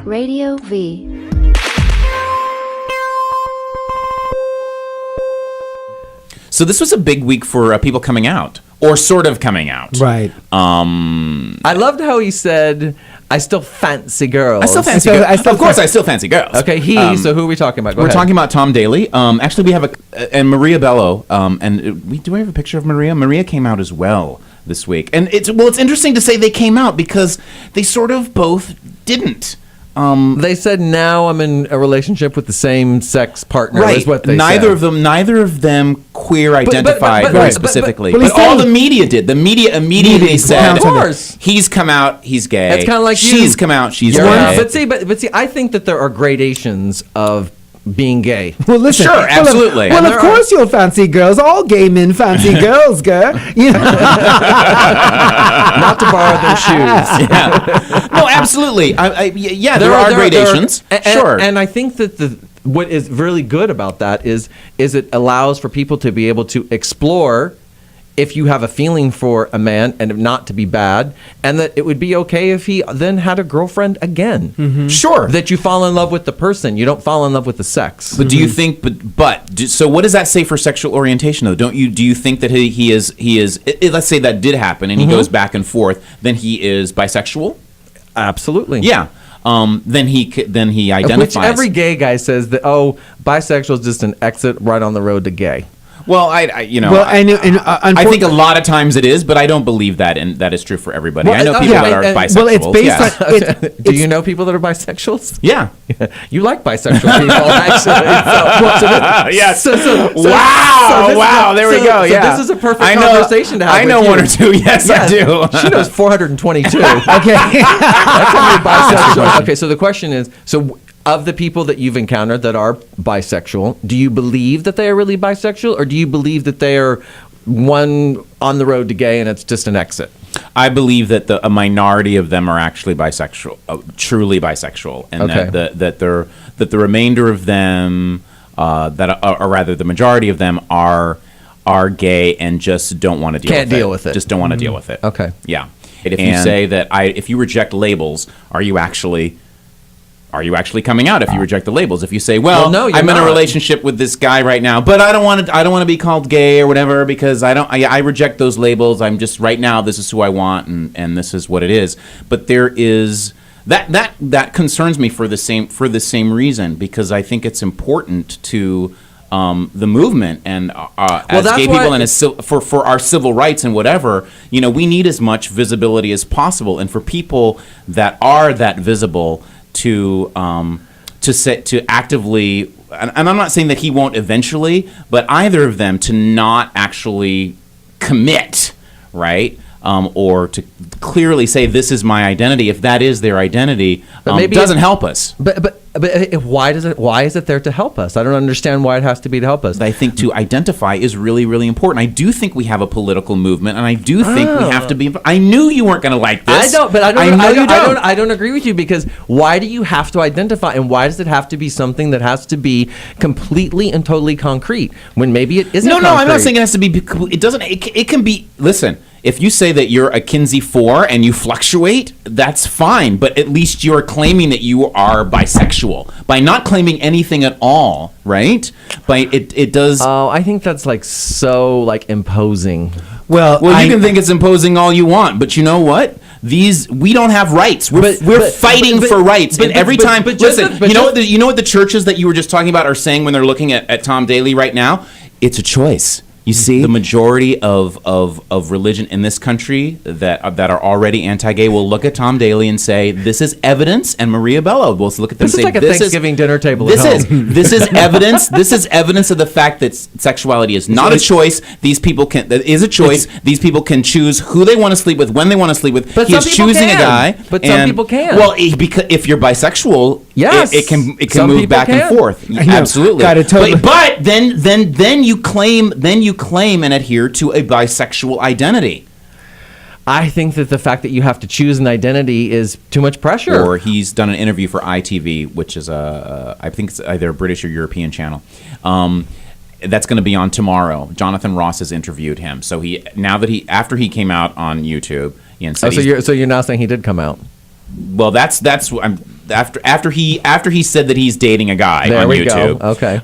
Radio V. So this was a big week for people coming out, or sort of coming out. Right. I loved how he said, I still fancy girls. I still fancy girls. Of course, I still fancy girls. Okay, so who are we talking about? Go We're ahead. talking about Tom Daley. Actually, we have and Maria Bello. Do we have a picture of Maria? Maria came out as well this week. And it's interesting to say they came out because they sort of both didn't. They said, now I'm in a relationship with the same sex partner. Right. Is what they neither said. of them queer identified but- very right. specifically. but But, he's all saying- the media did. The media immediately said, Of course. he's come out, he's gay. It's kind of like you. She's come out, she's You're gay. But see, I think that there are gradations of being gay. Well, listen. Sure, absolutely. Well, And of there course you'll fancy girls. All gay men fancy girls, girl. You know? Not to borrow their shoes. Yeah. No, absolutely. There are gradations. Sure. And I think that what is really good about that is it allows for people to be able to explore if you have a feeling for a man and not to be bad, and that it would be okay if he then had a girlfriend again. Mm-hmm. Sure. That you fall in love with the person. You don't fall in love with the sex. But do you think? So what does that say for sexual orientation, though? Do you think that he is? Let's say that did happen, and he goes back and forth. Then he is bisexual. Absolutely. Yeah. Then he identifies. Which every gay guy says that, bisexual is just an exit right on the road to gay. Well, I think a lot of times it is, but I don't believe that, and that is true for everybody. Well, I know people that are bisexual. Well, it's based on. Do you know people that are bisexuals? Yeah. You like bisexual people, actually. Yes. Wow. There we go. Yeah. So this is a perfect conversation to have. I know with one you. or two. Yes, I do. She knows 422. Okay. That's how many bisexual. Okay, so the question is, of the people that you've encountered that are bisexual, do you believe that they are really bisexual, or do you believe that they are one on the road to gay and it's just an exit? I believe that a minority of them are actually bisexual, truly bisexual, and that the remainder of them, or rather the majority of them, are gay and just don't want to deal. Can't deal with it. Just don't want to deal with it. Okay. Yeah. If you say that if you reject labels, are you actually coming out if you reject the labels? If you say, well no, I'm in a relationship with this guy right now, but I don't want to be called gay or whatever because I reject those labels. I'm just right now, this is who I want and this is what it is. But there is that concerns me for the same reason, because I think it's important to the movement and as gay people and for our civil rights and whatever, we need as much visibility as possible, and for people that are that visible to actively, and I'm not saying that he won't eventually, but either of them to not actually commit, right? Or to clearly say this is my identity, if that is their identity, doesn't help us. But why is it there to help us? I don't understand why it has to be to help us. I think to identify is really, really important. I do think we have a political movement, and I do think we have to be. I knew you weren't going to like this. I don't agree with you, because why do you have to identify, and why does it have to be something that has to be completely and totally concrete when maybe it isn't? No, I'm not saying it has to be. It doesn't. It can be. Listen. If you say that you're a Kinsey 4 and you fluctuate, that's fine. But at least you're claiming that you are bisexual by not claiming anything at all, right? But it does. Oh, I think that's so imposing. Well, you can think it's imposing all you want, but you know what? We don't have rights. We're fighting for rights, and every time. Listen, you know what the churches that you were just talking about are saying when they're looking at Tom Daley right now? It's a choice. You see, the majority of religion in this country that are already anti-gay will look at Tom Daley and say, "This is evidence," and Maria Bello will look at them and say, "This is like a Thanksgiving dinner table." This is evidence. This is evidence of the fact that sexuality is not a choice. These people is a choice. These people can choose who they want to sleep with, when they want to sleep with. But he is choosing a guy. But some people can. Well, because if you're bisexual, yes, it can move back and forth. Absolutely. But then you claim and adhere to a bisexual identity. I think that the fact that you have to choose an identity is too much pressure. Or he's done an interview for ITV, which is I think it's either a British or European channel. That's going to be on tomorrow. Jonathan Ross has interviewed him. So after he came out on YouTube, and said so you're now saying he did come out. Well, that's after he said that he's dating a guy There on we YouTube. go. Okay.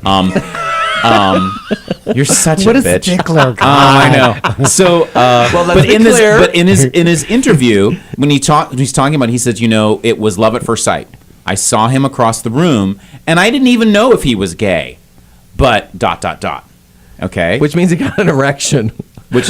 You're such What a a bitch. stickler. I know. So, Well, let's but be in clear. in his interview, when he's talking about, it, he says, it was love at first sight. I saw him across the room, and I didn't even know if he was gay. But ... Okay. Which means he got an erection. But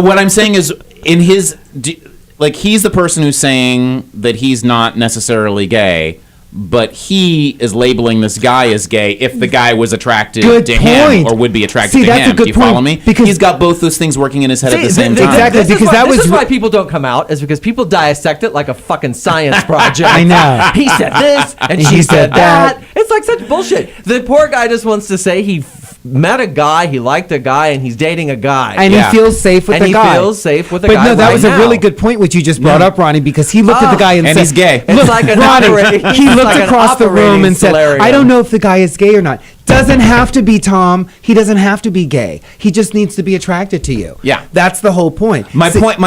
what I'm saying is, in his, he's the person who's saying that he's not necessarily gay, but he is labeling this guy as gay if the guy was attracted to him or would be attracted to that's him. a good Do you follow point, me? because he's got both those things working in his head at the same time. Exactly, This is why people don't come out, is because people dissect it like a fucking science project. I know. He said this, and she said that. It's like such bullshit. The poor guy just wants to say he met a guy, he liked a guy, and he's dating a guy. And he feels safe with the guy. And he feels safe with the but guy. But no, that right was now. a really good point, which you just brought up, Ronnie, because he looked at the guy and said, he's gay. It's like an operating. he looked like across the room and said, solarium. I don't know if the guy is gay or not. Doesn't have to be, Tom. He doesn't have to be gay. He just needs to be attracted to you. Yeah. That's the whole point. That's a great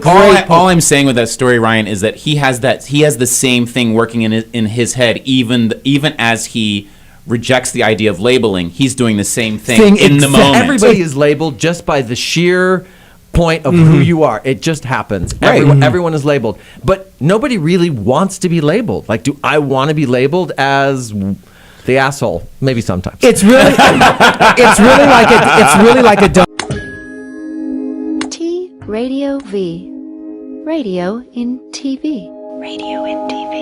point. All I'm saying with that story, Ryan, is that he has the same thing working in his head, even as he rejects the idea of labeling. He's doing the same thing in the moment. Everybody is labeled just by the sheer point of who you are. It just happens. Right. Everyone is labeled, but nobody really wants to be labeled. Like, do I want to be labeled as the asshole? Maybe sometimes. It's really like a dumb T Radio V. Radio in TV. Radio in TV.